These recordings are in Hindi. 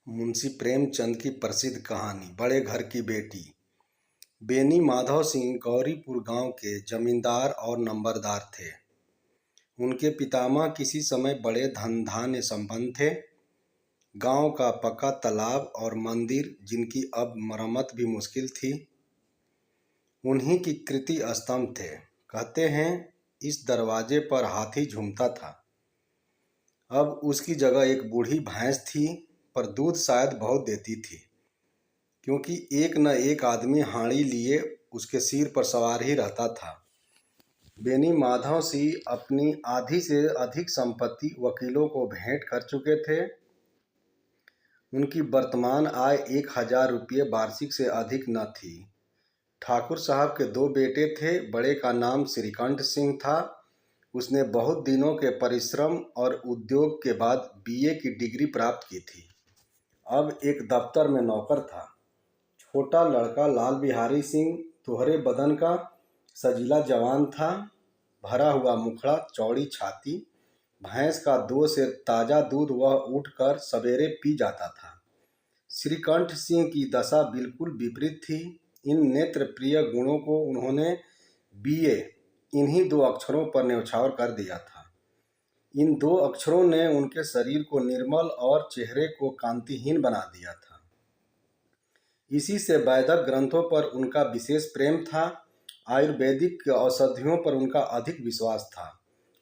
मुंशी प्रेमचंद की प्रसिद्ध कहानी बड़े घर की बेटी। बेनी माधव सिंह गौरीपुर गांव के जमींदार और नंबरदार थे। उनके पितामह किसी समय बड़े धनधान्य संपन्न थे। गांव का पक्का तालाब और मंदिर, जिनकी अब मरम्मत भी मुश्किल थी, उन्हीं की कृति स्तंभ थे। कहते हैं इस दरवाजे पर हाथी झूमता था। अब उसकी जगह एक बूढ़ी भैंस थी, पर दूध शायद बहुत देती थी, क्योंकि एक न एक आदमी हांडी लिए उसके सिर पर सवार ही रहता था। बेनी माधव सिंह अपनी आधी से अधिक संपत्ति वकीलों को भेंट कर चुके थे। उनकी वर्तमान आय 1000 रुपये वार्षिक से अधिक न थी। ठाकुर साहब के 2 बेटे थे। बड़े का नाम श्रीकंठ सिंह था। उसने बहुत दिनों के परिश्रम और उद्योग के बाद बीए की डिग्री प्राप्त की थी। अब एक दफ्तर में नौकर था। छोटा लड़का लाल बिहारी सिंह दोहरे बदन का सजीला जवान था। भरा हुआ मुखड़ा, चौड़ी छाती। भैंस का 2 से ताज़ा दूध वह उठकर सवेरे पी जाता था। श्रीकंठ सिंह की दशा बिल्कुल विपरीत थी। इन नेत्र प्रिय गुणों को उन्होंने बीए इन्हीं 2 अक्षरों पर न्यौछावर कर दिया था। इन 2 अक्षरों ने उनके शरीर को निर्मल और चेहरे को कांतिहीन बना दिया था। इसी से वैदिक ग्रंथों पर उनका विशेष प्रेम था। आयुर्वेदिक औषधियों पर उनका अधिक विश्वास था।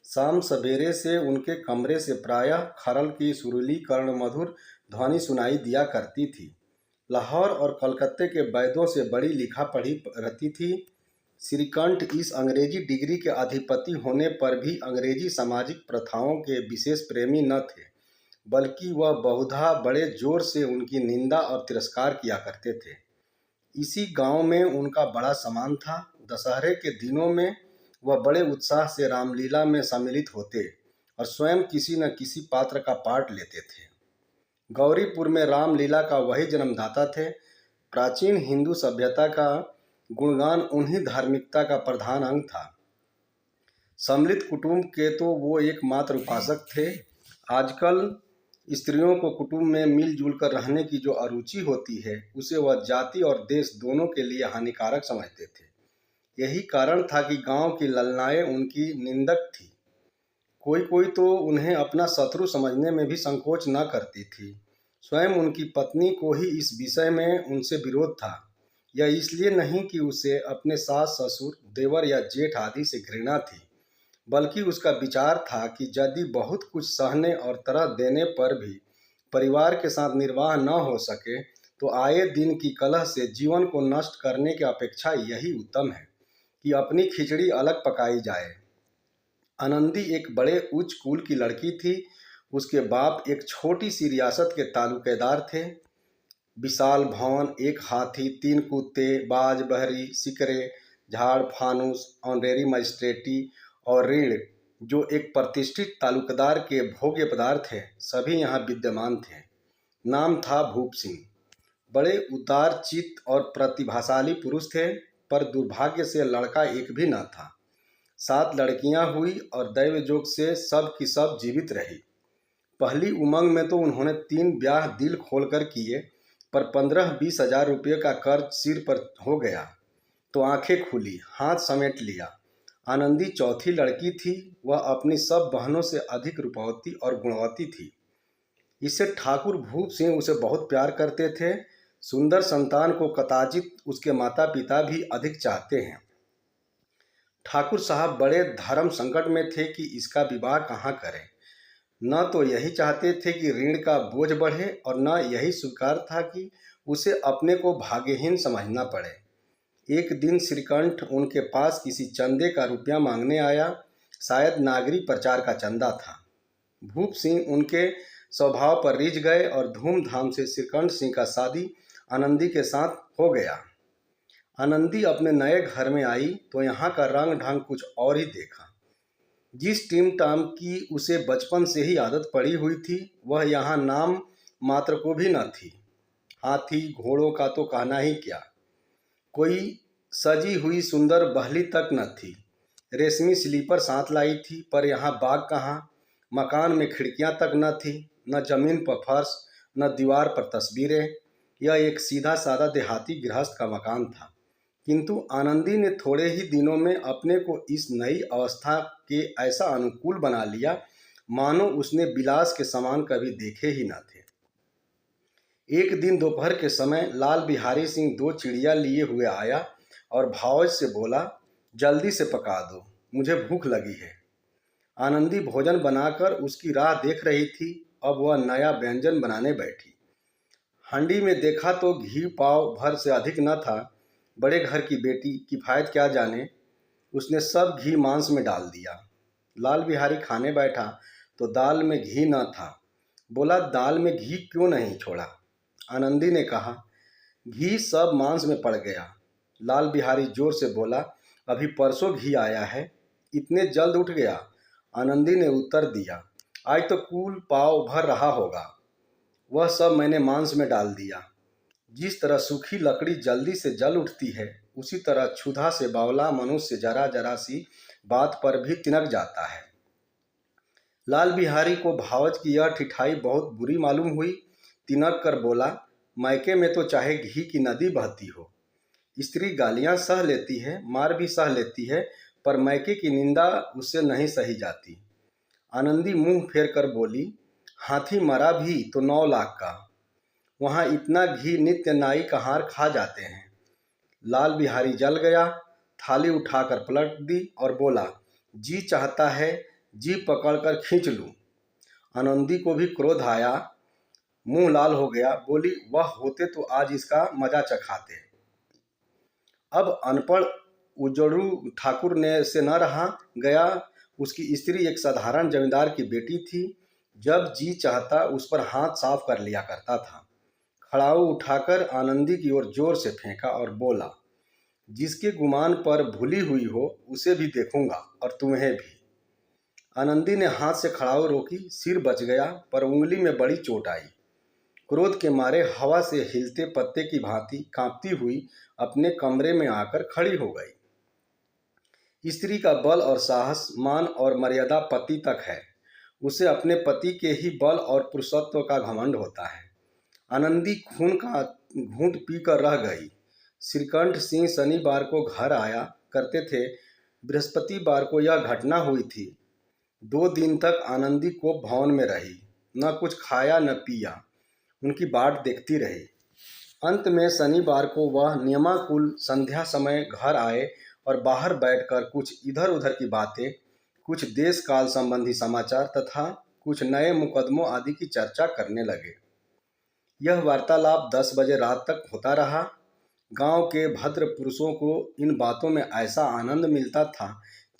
शाम सवेरे से उनके कमरे से प्रायः खरल की सुरीली कर्णमधुर ध्वनि सुनाई दिया करती थी। लाहौर और कलकत्ते के वैद्यों से बड़ी लिखा पढ़ी रहती थी। श्रीकंठ इस अंग्रेजी डिग्री के अधिपति होने पर भी अंग्रेजी सामाजिक प्रथाओं के विशेष प्रेमी न थे, बल्कि वह बहुधा बड़े जोर से उनकी निंदा और तिरस्कार किया करते थे। इसी गांव में उनका बड़ा सम्मान था। दशहरे के दिनों में वह बड़े उत्साह से रामलीला में सम्मिलित होते और स्वयं किसी न किसी पात्र का पाठ लेते थे। गौरीपुर में रामलीला का वही जन्मदाता थे। प्राचीन हिंदू सभ्यता का गुणगान उन्हीं धार्मिकता का प्रधान अंग था। सम्मिलित कुटुंब के तो वो एकमात्र उपासक थे। आजकल स्त्रियों को कुटुंब में मिलजुल कर रहने की जो अरुचि होती है, उसे वह जाति और देश दोनों के लिए हानिकारक समझते थे। यही कारण था कि गांव की ललनाएं उनकी निंदक थी। कोई कोई तो उन्हें अपना शत्रु समझने में भी संकोच न करती थी। स्वयं उनकी पत्नी को ही इस विषय में उनसे विरोध था। यह इसलिए नहीं कि उसे अपने सास ससुर, देवर या जेठ आदि से घृणा थी, बल्कि उसका विचार था कि यदि बहुत कुछ सहने और तरह देने पर भी परिवार के साथ निर्वाह न हो सके, तो आए दिन की कलह से जीवन को नष्ट करने की अपेक्षा यही उत्तम है कि अपनी खिचड़ी अलग पकाई जाए। आनंदी एक बड़े उच्च कुल की लड़की थी। उसके बाप एक छोटी सी रियासत के तालुकेदार थे। विशाल भवन, एक हाथी, 3 कुत्ते, बाज बहरी, सिकरे, झाड़ फानूस, ऑनरेरी मजिस्ट्रेटी और ऋण, जो एक प्रतिष्ठित तालुकदार के भोग्य पदार्थ थे, सभी यहाँ विद्यमान थे। नाम था भूप सिंह। बड़े उदार चित्त और प्रतिभाशाली पुरुष थे, पर दुर्भाग्य से लड़का एक भी न था। 7 लड़कियां हुई और दैवयोग से सब की सब जीवित रही। पहली उमंग में तो उन्होंने 3 ब्याह दिल खोलकर किए, पर 15-20 हजार रुपये का कर्ज सिर पर हो गया तो आंखें खुली, हाथ समेट लिया। आनंदी चौथी लड़की थी। वह अपनी सब बहनों से अधिक रूपवती और गुणवती थी। इससे ठाकुर भूप सिंह उसे बहुत प्यार करते थे। सुंदर संतान को कदाचित उसके माता पिता भी अधिक चाहते हैं। ठाकुर साहब बड़े धर्म संकट में थे कि इसका विवाह कहाँ करें। न तो यही चाहते थे कि ऋण का बोझ बढ़े, और न यही स्वीकार था कि उसे अपने को भाग्यहीन समझना पड़े। एक दिन श्रीकंठ उनके पास किसी चंदे का रुपया मांगने आया। शायद नागरी प्रचार का चंदा था। भूप सिंह उनके स्वभाव पर रिझ गए और धूमधाम से श्रीकंठ सिंह का शादी आनंदी के साथ हो गया। आनंदी अपने नए घर में आई तो यहाँ का रंग ढंग कुछ और ही देखा। जिस टीम टाम की उसे बचपन से ही आदत पड़ी हुई थी, वह यहाँ नाम मात्र को भी न थी। हाथी घोड़ों का तो कहना ही क्या। कोई सजी हुई सुंदर बहली तक न थी। रेशमी स्लीपर साथ लाई थी, पर यहाँ बाग कहाँ। मकान में खिड़कियाँ तक न थी, न जमीन पर फर्श। न दीवार पर तस्वीरें। यह एक सीधा साधा देहाती गृहस्थ का मकान था, किंतु आनंदी ने थोड़े ही दिनों में अपने को इस नई अवस्था के ऐसा अनुकूल बना लिया मानो उसने विलास के सामान कभी देखे ही न थे। एक दिन दोपहर के समय लाल बिहारी सिंह 2 चिड़िया लिए हुए आया और भावज से बोला, जल्दी से पका दो, मुझे भूख लगी है। आनंदी भोजन बनाकर उसकी राह देख रही थी। अब वह नया व्यंजन बनाने बैठी। हांडी में देखा तो घी पाव भर से अधिक न था। बड़े घर की बेटी, किफ़ायत क्या जाने, उसने सब घी मांस में डाल दिया। लाल बिहारी खाने बैठा तो दाल में घी न था। बोला, दाल में घी क्यों नहीं छोड़ा? आनंदी ने कहा, घी सब मांस में पड़ गया। लाल बिहारी जोर से बोला, अभी परसों घी आया है, इतने जल्द उठ गया? आनंदी ने उत्तर दिया, आज तो कुल पाव भर रहा होगा, वह सब मैंने मांस में डाल दिया। जिस तरह सूखी लकड़ी जल्दी से जल उठती है, उसी तरह क्षुधा से बावला मनुष्य जरा जरा सी बात पर भी तिनक जाता है। लाल बिहारी को भावज की यह ठिठाई बहुत बुरी मालूम हुई। तिनक कर बोला, मायके में तो चाहे घी की नदी बहती हो, स्त्री गालियां सह लेती है, मार भी सह लेती है, पर मायके की निंदा उससे नहीं सही जाती। आनंदी मुंह फेर कर बोली, हाथी मरा भी तो 9 लाख का, वहाँ इतना घी नित्य नाई कहार खा जाते हैं। लाल बिहारी जल गया, थाली उठाकर पलट दी और बोला, जी चाहता है जी पकड़कर खींच लूं। आनंदी को भी क्रोध आया, मुंह लाल हो गया। बोली, वह होते तो आज इसका मजा चखाते। अब अनपढ़ उजड़ू ठाकुर ने से न रहा गया। उसकी स्त्री एक साधारण जमींदार की बेटी थी। जब जी चाहता उस पर हाथ साफ कर लिया करता था। खड़ाऊ उठाकर आनंदी की ओर जोर से फेंका और बोला, जिसके गुमान पर भूली हुई हो उसे भी देखूंगा और तुम्हें भी। आनंदी ने हाथ से खड़ाऊ रोकी, सिर बच गया, पर उंगली में बड़ी चोट आई। क्रोध के मारे हवा से हिलते पत्ते की भांति कांपती हुई अपने कमरे में आकर खड़ी हो गई। स्त्री का बल और साहस, मान और मर्यादा पति तक है। उसे अपने पति के ही बल और पुरुषत्व का घमंड होता है। आनंदी खून का घूंट पीकर रह गई। श्रीकंठ सिंह शनिवार को घर आया करते थे। बृहस्पतिवार को यह घटना हुई थी। 2 दिन तक आनंदी को भवन में रही, न कुछ खाया न पिया, उनकी बाट देखती रही। अंत में शनिवार को वह नियमाकुल संध्या समय घर आए और बाहर बैठकर कुछ इधर उधर की बातें, कुछ देश काल संबंधी समाचार तथा कुछ नए मुकदमों आदि की चर्चा करने लगे। यह वार्तालाप 10 बजे रात तक होता रहा। गांव के भद्र पुरुषों को इन बातों में ऐसा आनंद मिलता था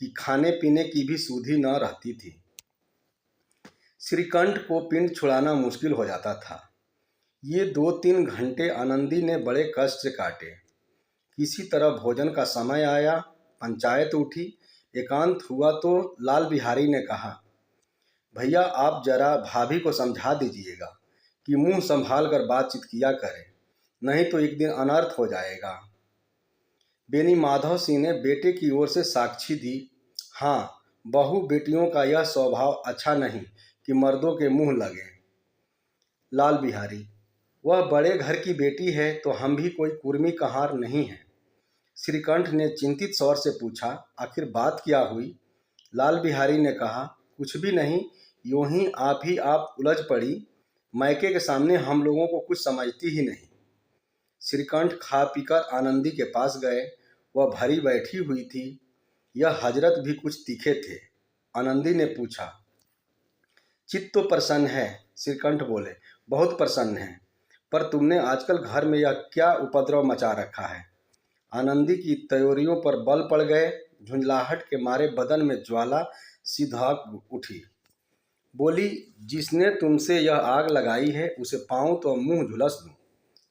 कि खाने पीने की भी सुधि न रहती थी। श्रीकंठ को पिंड छुड़ाना मुश्किल हो जाता था। ये 2-3 घंटे आनंदी ने बड़े कष्ट से काटे। किसी तरह भोजन का समय आया, पंचायत उठी। एकांत हुआ तो लाल बिहारी ने कहा, भैया आप जरा भाभी को समझा दीजिएगा कि मुंह संभाल कर बातचीत किया करे, नहीं तो एक दिन अनर्थ हो जाएगा। बेनी माधव सिंह ने बेटे की ओर से साक्षी दी, हाँ, बहू बेटियों का यह स्वभाव अच्छा नहीं कि मर्दों के मुंह लगे। लाल बिहारी, वह बड़े घर की बेटी है तो हम भी कोई कुर्मी कहार नहीं है। श्रीकंठ ने चिंतित स्वर से पूछा, आखिर बात क्या हुई? लाल बिहारी ने कहा, कुछ भी नहीं, यूं ही आप उलझ पड़ी। मायके के सामने हम लोगों को कुछ समझती ही नहीं। श्रीकंठ खा पीकर आनंदी के पास गए। वह भरी बैठी हुई थी। यह हजरत भी कुछ तीखे थे। आनंदी ने पूछा, चित्त तो प्रसन्न है? श्रीकंठ बोले, बहुत प्रसन्न है, पर तुमने आजकल घर में यह क्या उपद्रव मचा रखा है? आनंदी की त्योरियों पर बल पड़ गए। झुंझलाहट के मारे बदन में ज्वाला सी धड़क उठी। बोली, जिसने तुमसे यह आग लगाई है उसे पाऊं तो मुंह झुलस दूं।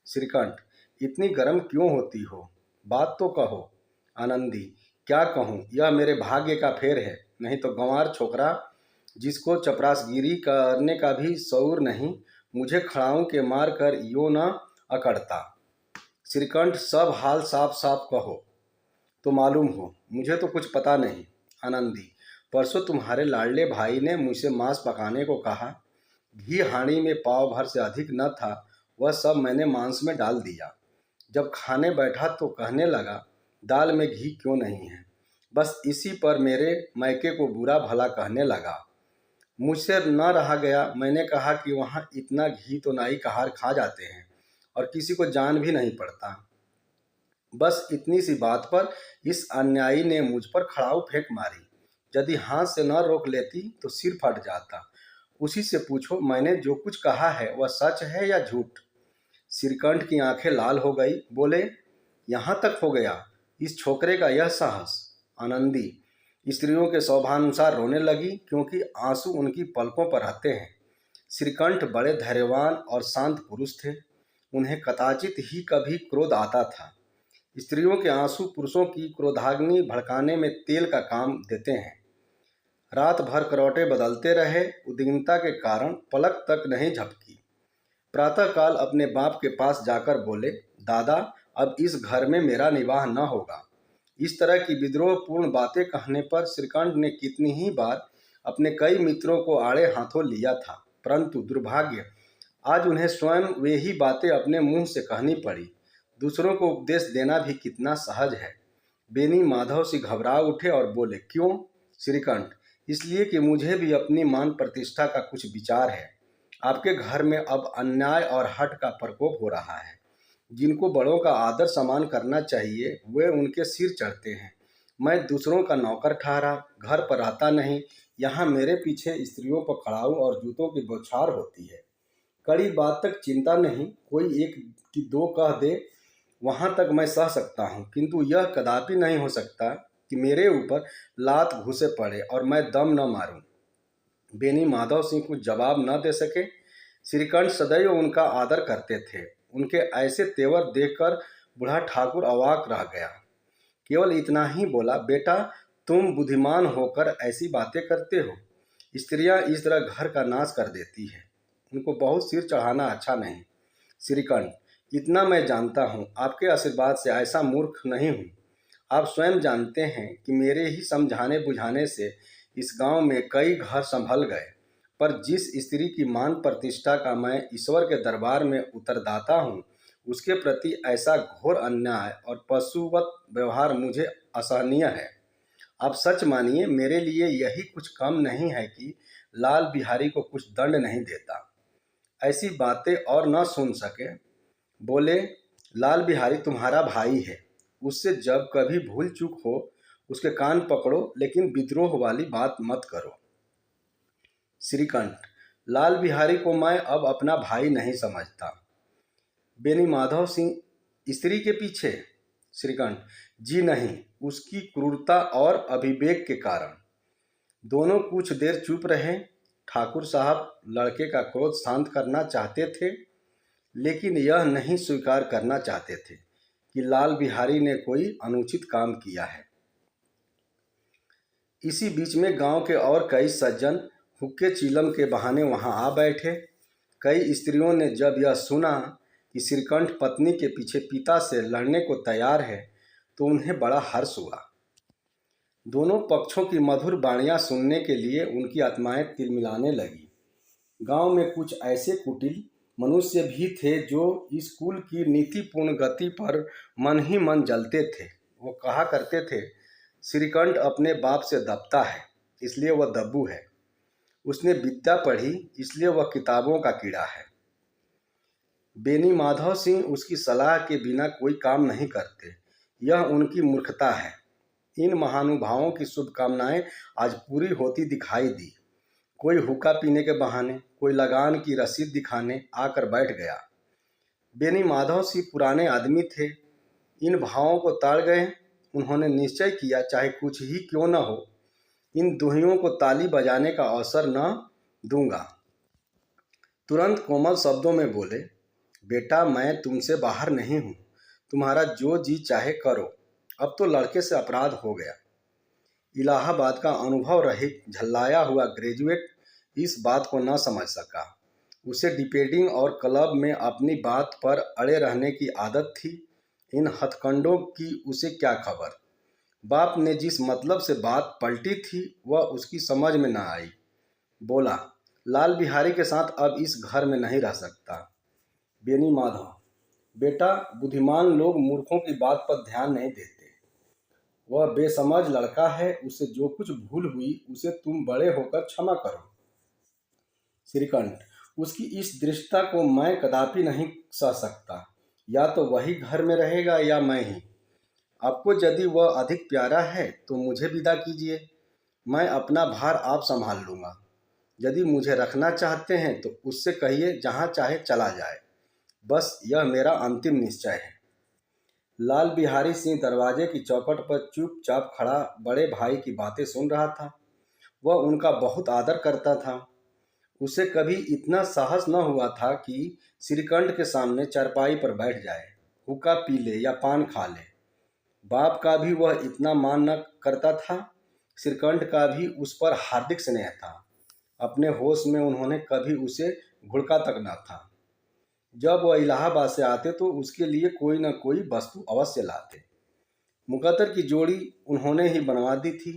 श्रीकंठ, इतनी गर्म क्यों होती हो? बात तो कहो। आनंदी, क्या कहूँ, यह मेरे भाग्य का फेर है, नहीं तो गंवार छोकरा जिसको चपरासगिरी करने का भी शऊर नहीं, मुझे खड़ाऊं के मार कर यो न अकड़ता। श्रीकंठ, सब हाल साफ साफ कहो तो मालूम हो, मुझे तो कुछ पता नहीं। आनंदी, परसों तुम्हारे लाडले भाई ने मुझसे मांस पकाने को कहा, घी हांडी में पाव भर से अधिक न था, वह सब मैंने मांस में डाल दिया। जब खाने बैठा तो कहने लगा, दाल में घी क्यों नहीं है। बस इसी पर मेरे मैके को बुरा भला कहने लगा। मुझसे न रहा गया। मैंने कहा कि वहाँ इतना घी तो नाई कहार खा जाते हैं और किसी को जान भी नहीं पड़ता। बस इतनी सी बात पर इस अन्यायी ने मुझ पर खड़ाऊ फेंक मारी। यदि हाथ से न रोक लेती तो सिर फट जाता। उसी से पूछो, मैंने जो कुछ कहा है वह सच है या झूठ। सिरकंठ की आंखें लाल हो गई। बोले, यहाँ तक हो गया इस छोकरे का यह साहस। आनंदी स्त्रियों के स्वभावानुसार रोने लगी, क्योंकि आंसू उनकी पलकों पर रहते हैं। श्रीकंठ बड़े धैर्यवान और शांत पुरुष थे। उन्हें कदाचित ही कभी क्रोध आता था। स्त्रियों के आंसू पुरुषों की क्रोधाग्नि भड़काने में तेल का काम देते हैं। रात भर करौटे बदलते रहे। उद्विग्नता के कारण पलक तक नहीं झपकी। प्रातःकाल अपने बाप के पास जाकर बोले, दादा, अब इस घर में मेरा निवाह न होगा। इस तरह की विद्रोहपूर्ण बातें कहने पर श्रीकंठ ने कितनी ही बार अपने कई मित्रों को आड़े हाथों लिया था, परंतु दुर्भाग्य आज उन्हें स्वयं वे ही बातें अपने मुंह से कहनी पड़ी। दूसरों को उपदेश देना भी कितना सहज है। बेनी माधव से घबरा उठे और बोले, क्यों श्रीकंठ? इसलिए कि मुझे भी अपनी मान प्रतिष्ठा का कुछ विचार है। आपके घर में अब अन्याय और हठ का प्रकोप हो रहा है। जिनको बड़ों का आदर सम्मान करना चाहिए वे उनके सिर चढ़ते हैं। मैं दूसरों का नौकर ठहरा, घर पर रहता नहीं। यहाँ मेरे पीछे स्त्रियों पर खड़ाऊ और जूतों की बौछार होती है। कड़ी बात तक चिंता नहीं, कोई एक कि दो कह दे, वहाँ तक मैं सह सकता हूँ, किंतु यह कदापि नहीं हो सकता कि मेरे ऊपर लात घुसे पड़े और मैं दम न मारूं। बेनी माधव सिंह कुछ जवाब न दे सके। श्रीकंठ सदैव उनका आदर करते थे। उनके ऐसे तेवर देखकर बूढ़ा ठाकुर अवाक रह गया। केवल इतना ही बोला, बेटा, तुम बुद्धिमान होकर ऐसी बातें करते हो। स्त्रियां इस तरह घर का नाश कर देती है। उनको बहुत सिर चढ़ाना अच्छा नहीं। श्रीकंठ, इतना मैं जानता हूँ, आपके आशीर्वाद से ऐसा मूर्ख नहीं हूँ। आप स्वयं जानते हैं कि मेरे ही समझाने बुझाने से इस गांव में कई घर संभल गए, पर जिस स्त्री की मान प्रतिष्ठा का मैं ईश्वर के दरबार में उत्तरदाता हूँ, उसके प्रति ऐसा घोर अन्याय और पशुवत व्यवहार मुझे असहनीय है। आप सच मानिए, मेरे लिए यही कुछ कम नहीं है कि लाल बिहारी को कुछ दंड नहीं देता। ऐसी बातें और न सुन सके। बोले, लाल बिहारी तुम्हारा भाई है। उससे जब कभी भूल चूक हो उसके कान पकड़ो, लेकिन विद्रोह वाली बात मत करो। श्रीकंठ, लाल बिहारी को मैं अब अपना भाई नहीं समझता। बेनी माधव सिंह, स्त्री के पीछे? श्रीकंठ, जी नहीं, उसकी क्रूरता और अविवेक के कारण। दोनों कुछ देर चुप रहे। ठाकुर साहब लड़के का क्रोध शांत करना चाहते थे, लेकिन यह नहीं स्वीकार करना चाहते थे कि लाल बिहारी ने कोई अनुचित काम किया है। इसी बीच में गांव के और कई सज्जन हुक्के चीलम के बहाने वहां आ बैठे। कई स्त्रियों ने जब यह सुना कि श्रीकंठ पत्नी के पीछे पिता से लड़ने को तैयार है तो उन्हें बड़ा हर्ष हुआ। दोनों पक्षों की मधुर वाणियां सुनने के लिए उनकी आत्माएं तिलमिलाने लगी। गांव में कुछ ऐसे कुटिल मनुष्य भी थे जो इस कुल की नीतिपूर्ण गति पर मन ही मन जलते थे। वो कहा करते थे, श्रीकंठ अपने बाप से दबता है, इसलिए वह दब्बू है। उसने विद्या पढ़ी, इसलिए वह किताबों का कीड़ा है। बेनी माधव सिंह उसकी सलाह के बिना कोई काम नहीं करते। यह उनकी मूर्खता है। इन महानुभावों की शुभकामनाएं आज पूरी होती दिखाई दी। कोई हुक्का पीने के बहाने, कोई लगान की रसीद दिखाने आकर बैठ गया। बेनी माधव सिंह पुराने आदमी थे, इन भावों को ताड़ गए। उन्होंने निश्चय किया, चाहे कुछ ही क्यों न हो, इन दुहियों को ताली बजाने का अवसर न दूंगा। तुरंत कोमल शब्दों में बोले, बेटा, मैं तुमसे बाहर नहीं हूँ, तुम्हारा जो जी चाहे करो। अब तो लड़के से अपराध हो गया। इलाहाबाद का अनुभव रहित झल्लाया हुआ ग्रेजुएट इस बात को न समझ सका। उसे डिबेटिंग और क्लब में अपनी बात पर अड़े रहने की आदत थी। इन हथकंडों की उसे क्या खबर। बाप ने जिस मतलब से बात पलटी थी वह उसकी समझ में न आई। बोला, लाल बिहारी के साथ अब इस घर में नहीं रह सकता। बेनी माधव, बेटा, बुद्धिमान लोग मूर्खों की बात पर ध्यान नहीं देते। वह बेसमझ लड़का है, उसे जो कुछ भूल हुई उसे तुम बड़े होकर क्षमा करो। श्रीकंठ, उसकी इस दृष्टता को मैं कदापि नहीं सह सकता। या तो वही घर में रहेगा या मैं ही। आपको यदि वह अधिक प्यारा है तो मुझे विदा कीजिए। मैं अपना भार आप संभाल लूँगा। यदि मुझे रखना चाहते हैं तो उससे कहिए जहाँ चाहे चला जाए। बस यह मेरा अंतिम निश्चय है। लाल बिहारी सिंह दरवाजे की चौखट पर चुपचाप खड़ा बड़े भाई की बातें सुन रहा था। वह उनका बहुत आदर करता था। उसे कभी इतना साहस न हुआ था कि श्रीकंठ के सामने चारपाई पर बैठ जाए, हुक्का पी ले या पान खा ले। बाप का भी वह इतना मान न करता था। श्रीकंठ का भी उस पर हार्दिक स्नेह था। अपने होश में उन्होंने कभी उसे घुड़का तक न था। जब वह इलाहाबाद से आते तो उसके लिए कोई न कोई वस्तु अवश्य लाते। मुकद्दर की जोड़ी उन्होंने ही बनवा दी थी।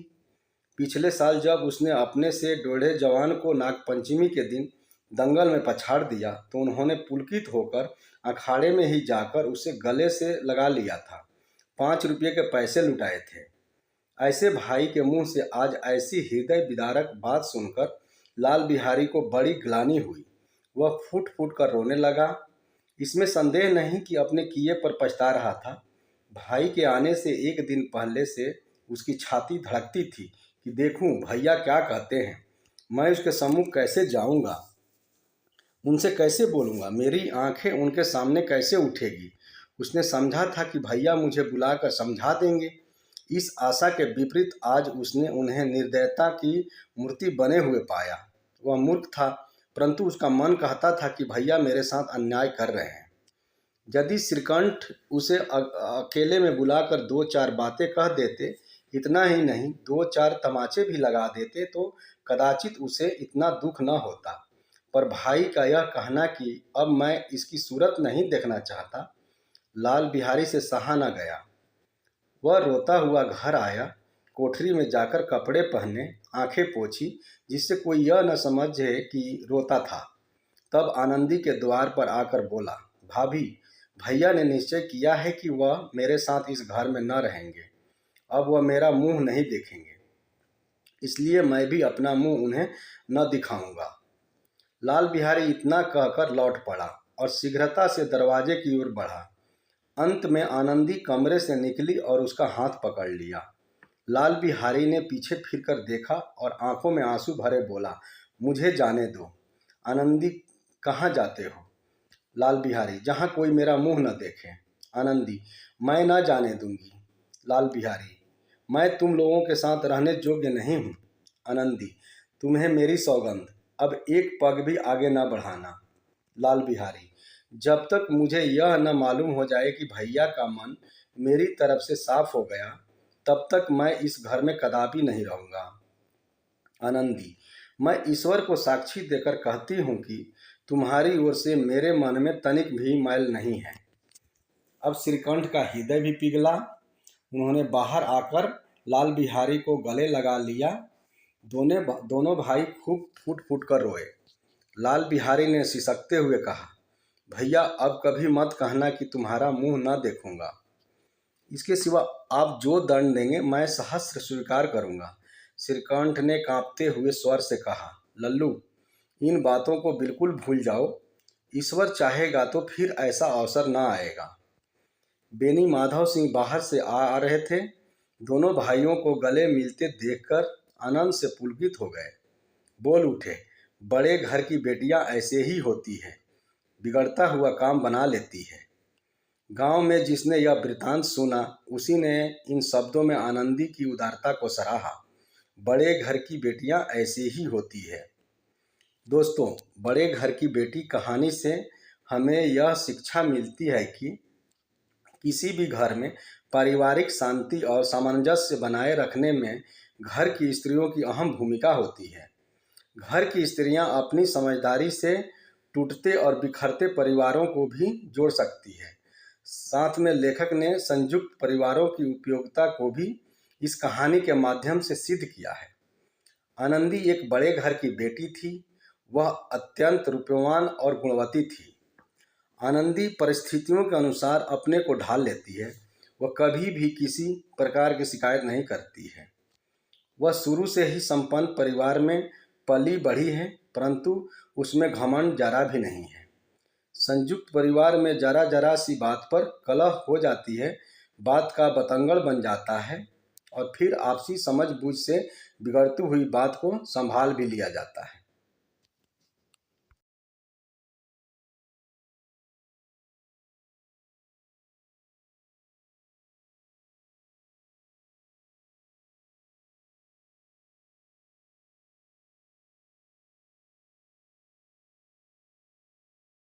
पिछले साल जब उसने अपने से डोढ़े जवान को नागपंचमी के दिन दंगल में पछाड़ दिया तो उन्होंने पुलकित होकर अखाड़े में ही जाकर उसे गले से लगा लिया था। 5 रुपये के पैसे लुटाए थे। ऐसे भाई के मुंह से आज ऐसी हृदय विदारक बात सुनकर लाल बिहारी को बड़ी ग्लानि हुई। वह फूट फूट कर रोने लगा। इसमें संदेह नहीं कि अपने किए पर पछता रहा था। भाई के आने से एक दिन पहले से उसकी छाती धड़कती थी कि देखूं भैया क्या कहते हैं, मैं उसके सम्मुख कैसे जाऊंगा, उनसे कैसे बोलूंगा, मेरी आंखें उनके सामने कैसे उठेगी। उसने समझा था कि भैया मुझे बुलाकर समझा देंगे। इस आशा के विपरीत आज उसने उन्हें निर्दयता की मूर्ति बने हुए पाया। वह मूर्ख था, परंतु उसका मन कहता था कि भैया मेरे साथ अन्याय कर रहे हैं। यदि श्रीकंठ उसे अकेले में बुलाकर 2-4 बातें कह देते, इतना ही नहीं 2-4 तमाचे भी लगा देते तो कदाचित उसे इतना दुख न होता। पर भाई का यह कहना कि अब मैं इसकी सूरत नहीं देखना चाहता, लाल बिहारी से सहा न गया। वह रोता हुआ घर आया। कोठरी में जाकर कपड़े पहने, आंखें पोंछी, जिससे कोई यह न समझे कि रोता था। तब आनंदी के द्वार पर आकर बोला, भाभी, भैया ने निश्चय किया है कि वह मेरे साथ इस घर में न रहेंगे। अब वह मेरा मुंह नहीं देखेंगे, इसलिए मैं भी अपना मुंह उन्हें न दिखाऊंगा। लाल बिहारी इतना कहकर लौट पड़ा और शीघ्रता से दरवाजे की ओर बढ़ा। अंत में आनंदी कमरे से निकली और उसका हाथ पकड़ लिया। लाल बिहारी ने पीछे फिरकर देखा और आंखों में आंसू भरे बोला, मुझे जाने दो। आनंदी, कहाँ जाते हो? लाल बिहारी, जहाँ कोई मेरा मुंह न देखे। आनंदी, मैं न जाने दूंगी। लाल बिहारी, मैं तुम लोगों के साथ रहने योग्य नहीं हूँ। आनंदी, तुम्हें मेरी सौगंध, अब एक पग भी आगे न बढ़ाना। लाल बिहारी, जब तक मुझे यह न मालूम हो जाए कि भैया का मन मेरी तरफ से साफ हो गया, तब तक मैं इस घर में कदापि नहीं रहूँगा। आनंदी, मैं ईश्वर को साक्षी देकर कहती हूँ कि तुम्हारी ओर से मेरे मन में तनिक भी मैल नहीं है। अब श्रीकंठ का हृदय भी पिघला। उन्होंने बाहर आकर लाल बिहारी को गले लगा लिया। दोनों भाई खूब फूट फूट कर रोए। लाल बिहारी ने सिसकते हुए कहा, भैया अब कभी मत कहना कि तुम्हारा मुंह न देखूंगा। इसके सिवा आप जो दंड देंगे मैं सहस्र स्वीकार करूंगा। श्रीकंठ ने कांपते हुए स्वर से कहा, लल्लू, इन बातों को बिल्कुल भूल जाओ। ईश्वर चाहेगा तो फिर ऐसा अवसर न आएगा। बेनी माधव सिंह बाहर से आ रहे थे। दोनों भाइयों को गले मिलते देखकर आनंद से पुलकित हो गए। बोल उठे, बड़े घर की बेटियां ऐसे ही होती है, बिगड़ता हुआ काम बना लेती है। गांव में जिसने यह वृतांत सुना उसी ने इन शब्दों में आनंदी की उदारता को सराहा। बड़े घर की बेटियां ऐसी ही होती है। दोस्तों, बड़े घर की बेटी कहानी से हमें यह शिक्षा मिलती है कि किसी भी घर में पारिवारिक शांति और सामंजस्य बनाए रखने में घर की स्त्रियों की अहम भूमिका होती है। घर की स्त्रियां अपनी समझदारी से टूटते और बिखरते परिवारों को भी जोड़ सकती है। साथ में लेखक ने संयुक्त परिवारों की उपयोगिता को भी इस कहानी के माध्यम से सिद्ध किया है। आनंदी एक बड़े घर की बेटी थी। वह अत्यंत रूपवान और गुणवती थी। आनंदी परिस्थितियों के अनुसार अपने को ढाल लेती है। वह कभी भी किसी प्रकार की शिकायत नहीं करती है। वह शुरू से ही संपन्न परिवार में पली बढ़ी है, परंतु उसमें घमंड जरा भी नहीं है। संयुक्त परिवार में जरा जरा सी बात पर कलह हो जाती है, बात का बतंगड़ बन जाता है और फिर आपसी समझ बूझ से बिगड़ती हुई बात को संभाल भी लिया जाता है।